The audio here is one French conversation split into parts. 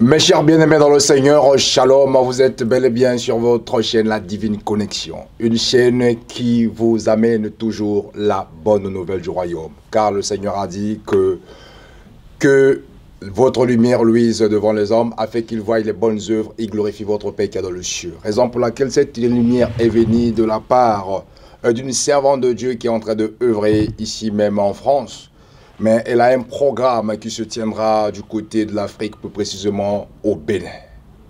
Mes chers bien-aimés dans le Seigneur, shalom, vous êtes bel et bien sur votre chaîne La Divine Connexion. Une chaîne qui vous amène toujours la bonne nouvelle du royaume. Car le Seigneur a dit que votre lumière luise devant les hommes afin qu'ils voient les bonnes œuvres et glorifient votre Père qui est dans le ciel. Raison pour laquelle cette lumière est venue de la part d'une servante de Dieu qui est en train d'œuvrer ici même en France. Mais elle a un programme qui se tiendra du côté de l'Afrique, plus précisément au Bénin.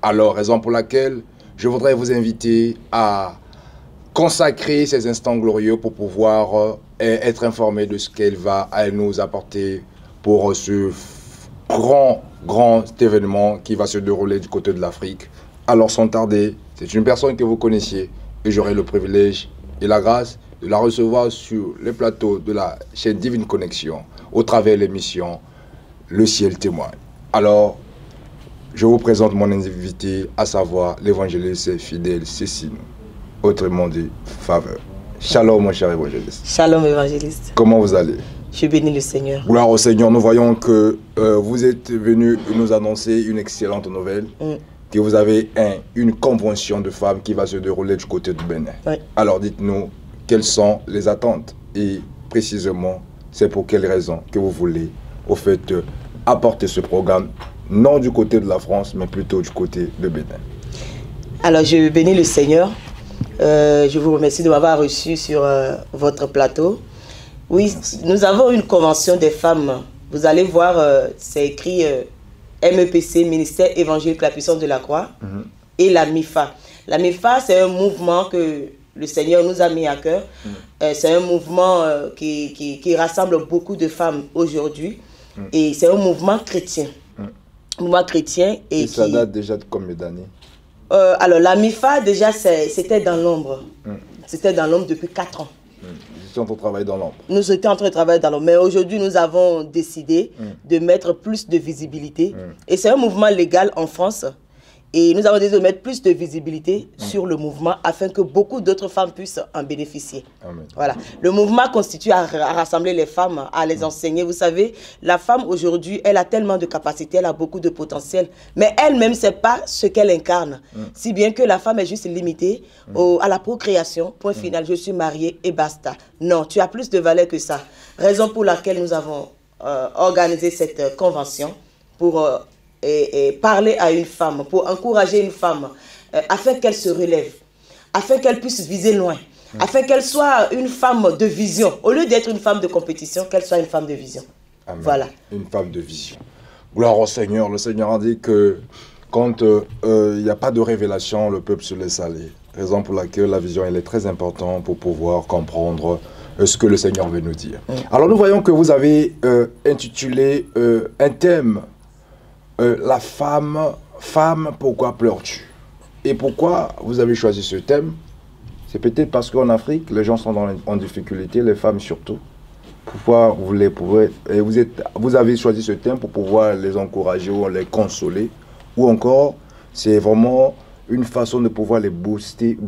Alors, raison pour laquelle je voudrais vous inviter à consacrer ces instants glorieux pour pouvoir être informé de ce qu'elle va nous apporter pour ce grand événement qui va se dérouler du côté de l'Afrique. Alors, sans tarder, c'est une personne que vous connaissiez et j'aurai le privilège et la grâce de la recevoir sur les plateaux de la chaîne Divine Connexion au travers de l'émission Le Ciel témoigne. Alors, je vous présente mon invité, à savoir l'évangéliste fidèle Cécile, autrement dit Faveur. Shalom mon cher évangéliste. Shalom évangéliste. Comment vous allez? Je bénis le Seigneur. Gloire au Seigneur, nous voyons que vous êtes venu nous annoncer une excellente nouvelle, que vous avez une convention de femmes qui va se dérouler du côté du Bénin. Oui. Alors dites-nous, quelles sont les attentes et précisément, c'est pour quelles raisons que vous voulez, au fait, apporter ce programme, non du côté de la France, mais plutôt du côté de Bénin. Alors, je bénis le Seigneur. Je vous remercie de m'avoir reçu sur votre plateau. Oui, merci. Nous avons une convention des femmes. Vous allez voir, c'est écrit MEPC, Ministère Évangélique La Puissance de la Croix, et la MIFA. La MIFA, c'est un mouvement que le Seigneur nous a mis à cœur. C'est un mouvement qui rassemble beaucoup de femmes aujourd'hui. Et c'est un mouvement chrétien. Mouvement chrétien. Et ça date déjà de combien d'années? Alors, la MIFA, déjà, c'était dans l'ombre. C'était dans l'ombre depuis 4 ans. Nous étions en train de travailler dans l'ombre. Nous étions en train de travailler dans l'ombre. Mais aujourd'hui, nous avons décidé de mettre plus de visibilité. Et c'est un mouvement légal en France. Et nous avons décidé de mettre plus de visibilité sur le mouvement afin que beaucoup d'autres femmes puissent en bénéficier. Amen. Voilà. Le mouvement constitue à rassembler les femmes, à les enseigner. Vous savez, la femme aujourd'hui, elle a tellement de capacités, elle a beaucoup de potentiel, mais elle-même ne sait pas ce qu'elle incarne. Si bien que la femme est juste limitée à la procréation, point final, je suis mariée et basta. Non, tu as plus de valeur que ça. Raison pour laquelle nous avons organisé cette convention pour... Et parler à une femme, pour encourager une femme, afin qu'elle se relève, afin qu'elle puisse viser loin, afin qu'elle soit une femme de vision. Au lieu d'être une femme de compétition, qu'elle soit une femme de vision. Amen. Voilà. Une femme de vision. Gloire au Seigneur. Le Seigneur a dit que quand il n'y a pas de révélation, le peuple se laisse aller. Raison pour laquelle la vision elle est très importante pour pouvoir comprendre ce que le Seigneur veut nous dire. Alors nous voyons que vous avez intitulé un thème. La femme, pourquoi pleures-tu? Et pourquoi vous avez choisi ce thème? C'est peut-être parce qu'en Afrique, les gens sont en difficulté, les femmes surtout. Pourquoi vous avez choisi ce thème pour pouvoir les encourager ou les consoler? Ou encore, c'est vraiment une façon de pouvoir les booster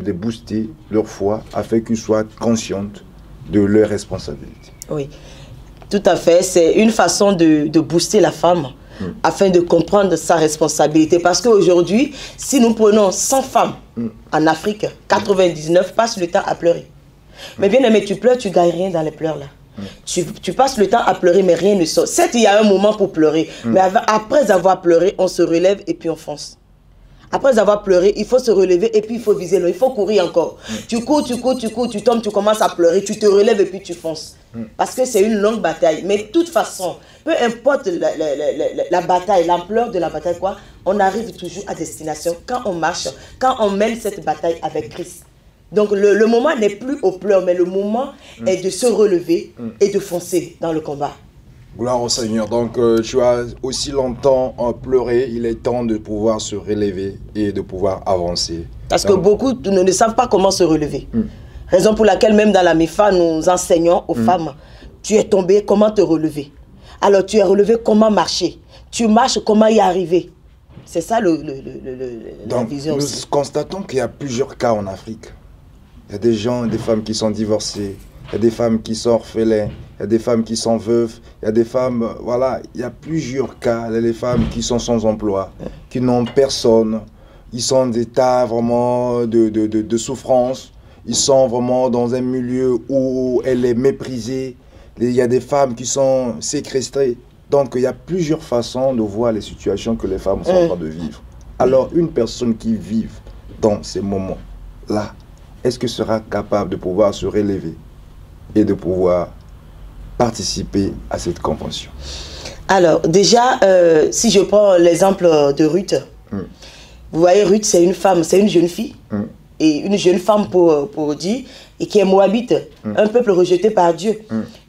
leur foi afin qu'ils soient conscientes de leurs responsabilités. Oui, tout à fait. C'est une façon de booster la femme. Afin de comprendre sa responsabilité. Parce qu'aujourd'hui, si nous prenons 100 femmes en Afrique, 99 passent le temps à pleurer. Mais bien aimé, tu pleures, tu ne gagnes rien dans les pleurs là. Tu passes le temps à pleurer, mais rien ne sort. Certes, il y a un moment pour pleurer, mais après avoir pleuré, on se relève et puis on fonce. Après avoir pleuré, il faut se relever et puis il faut viser loin, il faut courir encore. Tu cours, tu tombes, tu commences à pleurer, tu te relèves et puis tu fonces. Parce que c'est une longue bataille. Mais de toute façon, peu importe la bataille, l'ampleur de la bataille, quoi, on arrive toujours à destination quand on marche, quand on mène cette bataille avec Christ. Donc le moment n'est plus au pleurs, mais le moment est de se relever et de foncer dans le combat. Gloire au Seigneur. Donc, tu as aussi longtemps pleuré. Il est temps de pouvoir se relever et de pouvoir avancer. Parce que beaucoup ne savent pas comment se relever. Raison pour laquelle même dans la MIFA, nous enseignons aux femmes, tu es tombé, comment te relever? Alors, tu es relevé, comment marcher? Tu marches, comment y arriver? C'est ça la vision aussi. Nous constatons qu'il y a plusieurs cas en Afrique. Il y a des gens, des femmes qui sont divorcées, il y a des femmes qui sont orphelins, il y a des femmes qui sont veuves, il y a des femmes, voilà, il y a plusieurs cas, il y a des femmes qui sont sans emploi, qui n'ont personne, ils sont en état vraiment de souffrance, ils sont vraiment dans un milieu où elle est méprisée, il y a des femmes qui sont séquestrées. Donc il y a plusieurs façons de voir les situations que les femmes sont en train de vivre. Alors une personne qui vit dans ces moments-là, est-ce que sera capable de pouvoir se relever et de pouvoir participer à cette convention? Alors, déjà, si je prends l'exemple de Ruth, vous voyez, Ruth, c'est une femme, c'est une jeune fille, et une jeune femme pour dire, et qui est moabite, un peuple rejeté par Dieu.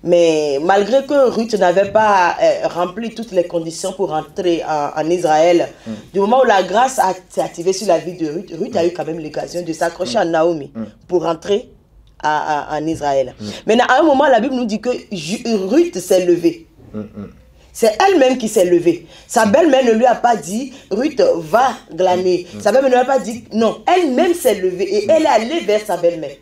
Mais malgré que Ruth n'avait pas rempli toutes les conditions pour entrer en Israël, du moment où la grâce s'est activée sur la vie de Ruth, Ruth a eu quand même l'occasion de s'accrocher à Naomi pour entrer en Israël. Maintenant, à un moment, la Bible nous dit que Ruth s'est levée. C'est elle-même qui s'est levée. Sa belle-mère ne lui a pas dit, Ruth, va glaner. Sa belle-mère ne lui a pas dit, non. Elle-même s'est levée et elle est allée vers sa belle-mère.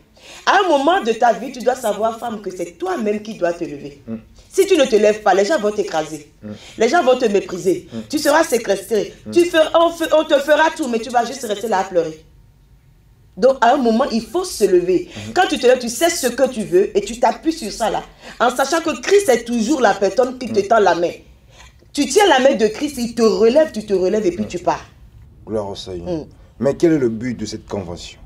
À un moment de ta vie, tu dois savoir, femme, que c'est toi-même qui dois te lever. Si tu ne te lèves pas, les gens vont t'écraser. Les gens vont te mépriser. Tu seras séquestré. On te fera tout, mais tu vas juste rester là à pleurer. Donc, à un moment, il faut se lever. Quand tu te lèves, tu sais ce que tu veux et tu t'appuies sur ça là. En sachant que Christ est toujours la personne qui te tend la main. Tu tiens la main de Christ, il te relève, tu te relèves et puis tu pars. Gloire au Seigneur. Mais quel est le but de cette convention?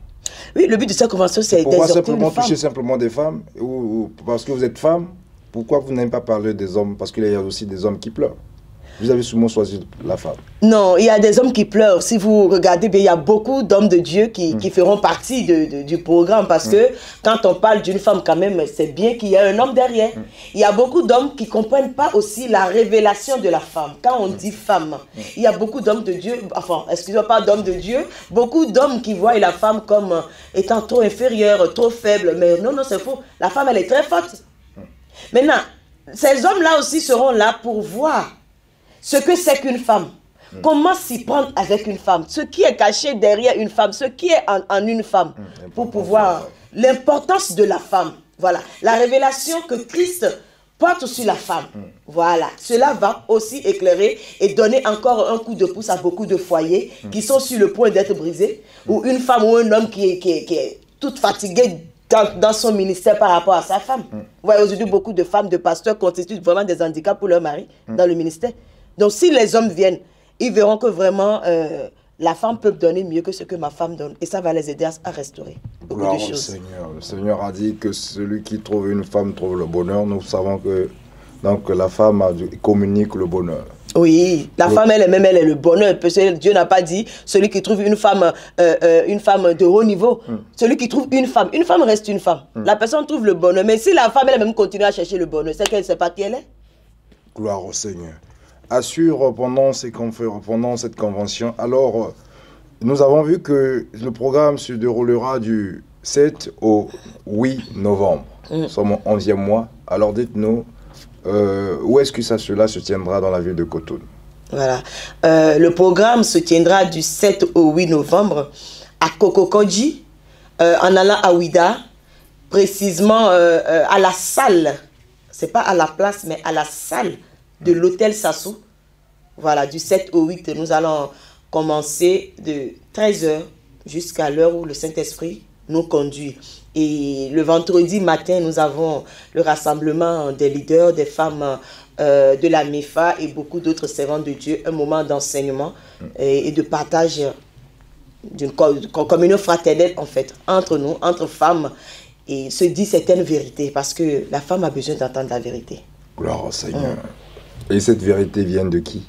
Oui, le but de cette convention, c'est d'exhorter une femme. Pourquoi simplement toucher simplement des femmes ou parce que vous êtes femme? Pourquoi vous n'aimez pas parler des hommes? Parce qu'il y a aussi des hommes qui pleurent. Vous avez souvent choisi la femme. Non, il y a des hommes qui pleurent. Si vous regardez bien, il y a beaucoup d'hommes de Dieu qui feront partie du programme. Parce que quand on parle d'une femme, quand même, c'est bien qu'il y ait un homme derrière. Il y a beaucoup d'hommes qui ne comprennent pas aussi la révélation de la femme. Quand on dit femme, il y a beaucoup d'hommes de Dieu, enfin, excusez-moi, pas d'hommes de Dieu, beaucoup d'hommes qui voient la femme comme étant trop inférieure, trop faible. Mais non, non, c'est faux. La femme, elle est très forte. Maintenant, ces hommes-là aussi seront là pour voir ce que c'est qu'une femme, comment s'y prendre avec une femme, ce qui est caché derrière une femme, ce qui est en une femme, pour pouvoir, l'importance de la femme, voilà, la révélation que Christ porte sur la femme, voilà, cela va aussi éclairer et donner encore un coup de pouce à beaucoup de foyers qui sont sur le point d'être brisés, ou une femme ou un homme qui est toute fatiguée dans son ministère par rapport à sa femme. Vous voyez, aujourd'hui, beaucoup de femmes, de pasteurs constituent vraiment des handicaps pour leur mari dans le ministère. Donc, si les hommes viennent, ils verront que vraiment, la femme peut donner mieux que ce que ma femme donne. Et ça va les aider à restaurer beaucoup de choses. Seigneur. Le Seigneur a dit que celui qui trouve une femme trouve le bonheur. Nous savons que donc, la femme communique le bonheur. Oui, la femme elle-même, elle est le bonheur. Parce que Dieu n'a pas dit celui qui trouve une femme de haut niveau. Celui qui trouve une femme reste une femme. La personne trouve le bonheur. Mais si la femme elle-même continue à chercher le bonheur, c'est qu'elle ne sait pas qui elle est. Gloire au Seigneur. Assure pendant cette convention. Alors, nous avons vu que le programme se déroulera du 7 au 8 novembre. Nous sommes au 11e mois. Alors, dites-nous, où est-ce que cela se tiendra dans la ville de Cotonou? Voilà. Le programme se tiendra du 7 au 8 novembre à Kokokodji, en allant à Ouida, précisément à la salle. Ce n'est pas à la place, mais à la salle de l'hôtel Sassou. Voilà, du 7 au 8, nous allons commencer de 13h jusqu'à l'heure où le Saint-Esprit nous conduit. Et le vendredi matin, nous avons le rassemblement des leaders, des femmes de la MEFA et beaucoup d'autres servantes de Dieu, un moment d'enseignement et de partage d'une communion fraternelle, en fait, entre nous, entre femmes, et se dit certaines vérités, parce que la femme a besoin d'entendre la vérité. Gloire au Seigneur. Et cette vérité vient de qui?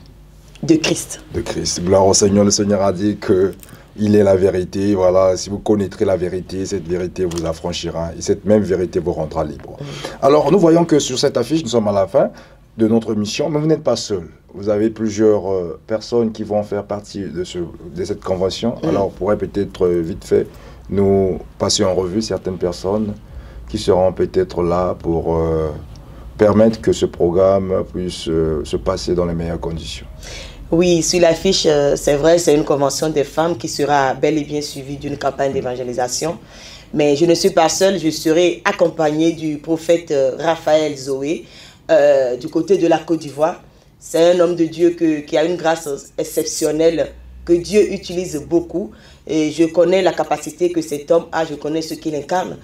De Christ. De Christ. Gloire au Seigneur. Le Seigneur a dit qu'il est la vérité. Voilà, si vous connaîtrez la vérité, cette vérité vous affranchira. Et cette même vérité vous rendra libre. Alors, nous voyons que sur cette affiche, nous sommes à la fin de notre mission, mais vous n'êtes pas seul. Vous avez plusieurs personnes qui vont faire partie de cette convention. Alors, on pourrait peut-être vite fait nous passer en revue certaines personnes qui seront peut-être là pour permettre que ce programme puisse se passer dans les meilleures conditions. Oui, sur l'affiche, c'est vrai, c'est une convention des femmes qui sera bel et bien suivie d'une campagne d'évangélisation. Mais je ne suis pas seule, je serai accompagnée du prophète Raphaël Zoé, du côté de la Côte d'Ivoire. C'est un homme de Dieu qui a une grâce exceptionnelle, que Dieu utilise beaucoup. Et je connais la capacité que cet homme a, je connais ce qu'il incarne.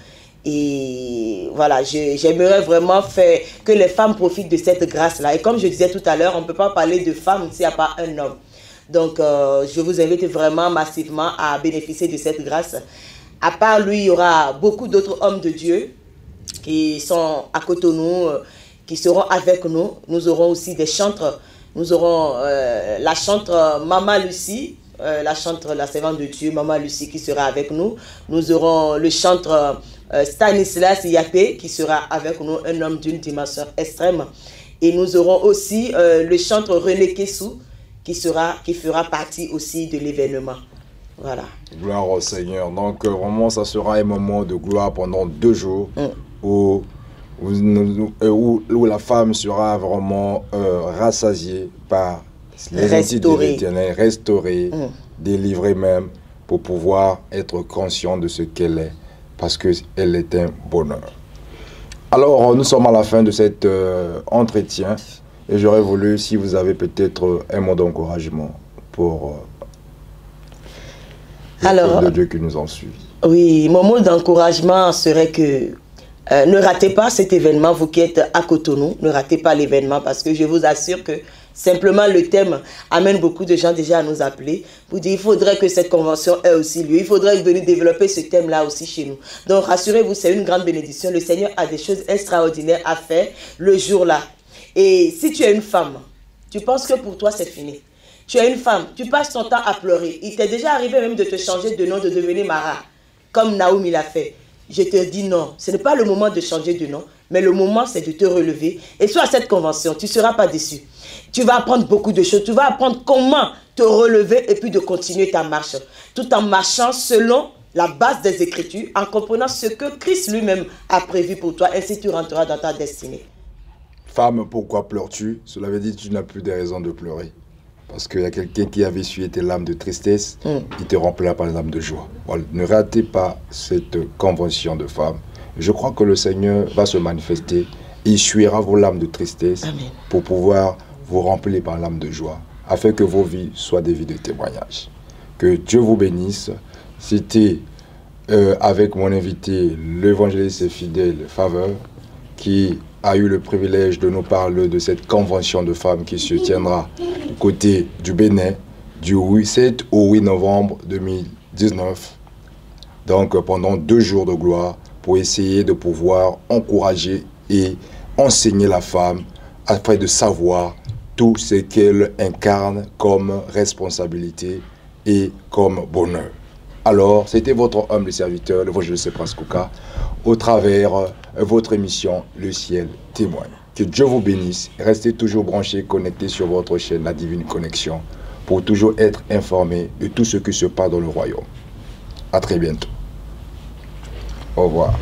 Et voilà, j'aimerais vraiment faire que les femmes profitent de cette grâce-là. Et comme je disais tout à l'heure, on ne peut pas parler de femmes s'il n'y a pas un homme. Donc, je vous invite vraiment massivement à bénéficier de cette grâce. À part lui, il y aura beaucoup d'autres hommes de Dieu qui sont à Cotonou, qui seront avec nous. Nous aurons aussi des chantres. Nous aurons la chantre Maman Lucie, la chantre, la servante de Dieu, Maman Lucie, qui sera avec nous. Nous aurons le chantre Stanislas Yapé, qui sera avec nous, un homme d'une dimension extrême. Et nous aurons aussi le chantre René Kessou, qui fera partie aussi de l'événement. Voilà. Gloire au Seigneur. Donc, vraiment, ça sera un moment de gloire pendant 2 jours où la femme sera vraiment rassasiée par les entités de l'Éternel, restaurée, délivrée même, pour pouvoir être conscient de ce qu'elle est, parce qu'elle est un bonheur. Alors, nous sommes à la fin de cet entretien, et j'aurais voulu, si vous avez peut-être un mot d'encouragement pour le Dieu qui nous ont suivis. Oui, mon mot d'encouragement serait que ne ratez pas cet événement, vous qui êtes à Cotonou, ne ratez pas l'événement, parce que je vous assure que simplement le thème amène beaucoup de gens déjà à nous appeler pour dire il faudrait que cette convention ait aussi lieu, il faudrait venir développer ce thème-là aussi chez nous. Donc rassurez-vous, c'est une grande bénédiction, le Seigneur a des choses extraordinaires à faire le jour-là. Et si tu es une femme, tu penses que pour toi c'est fini. Tu es une femme, tu passes ton temps à pleurer. Il t'est déjà arrivé même de te changer de nom, de devenir Mara, comme Naomi l'a fait. Je te dis non, ce n'est pas le moment de changer de nom, mais le moment c'est de te relever. Et soit à cette convention, tu ne seras pas déçu. Tu vas apprendre beaucoup de choses, tu vas apprendre comment te relever et puis de continuer ta marche. Tout en marchant selon la base des Écritures, en comprenant ce que Christ lui-même a prévu pour toi, ainsi tu rentreras dans ta destinée. Femme, pourquoi pleures-tu? Cela veut dire que tu n'as plus de raison de pleurer. Parce qu'il y a quelqu'un qui avait essuyé tes larmes de tristesse, il te remplira par les larmes de joie. Voilà. Ne ratez pas cette convention de femmes. Je crois que le Seigneur va se manifester. Il essuiera vos larmes de tristesse. Amen. Pour pouvoir vous remplir par larmes de joie, afin que vos vies soient des vies de témoignage. Que Dieu vous bénisse. C'était avec mon invité, l'évangéliste fidèle Faveur, qui a eu le privilège de nous parler de cette convention de femmes qui se tiendra du côté du Bénin du 7 au 8 novembre 2019. Donc pendant 2 jours de gloire pour essayer de pouvoir encourager et enseigner la femme afin de savoir tout ce qu'elle incarne comme responsabilité et comme bonheur. Alors, c'était votre humble serviteur, l'évangéliste Prince Kouka, au travers votre émission Le Ciel témoigne. Que Dieu vous bénisse. Restez toujours branchés, connectés sur votre chaîne La Divine Connexion pour toujours être informés de tout ce qui se passe dans le royaume. À très bientôt. Au revoir.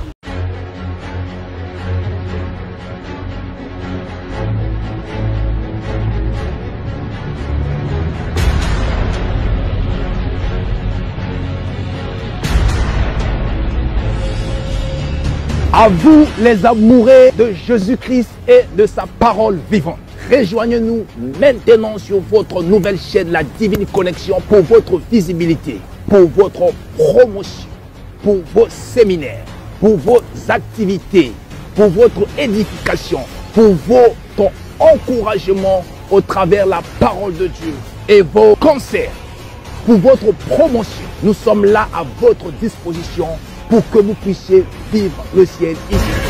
À vous les amoureux de Jésus-Christ et de sa parole vivante. Rejoignez-nous maintenant sur votre nouvelle chaîne La Divine Connexion pour votre visibilité, pour votre promotion, pour vos séminaires, pour vos activités, pour votre édification, pour votre encouragement au travers de la parole de Dieu et vos concerts. Pour votre promotion, nous sommes là à votre disposition pour que vous puissiez vivre le ciel ici.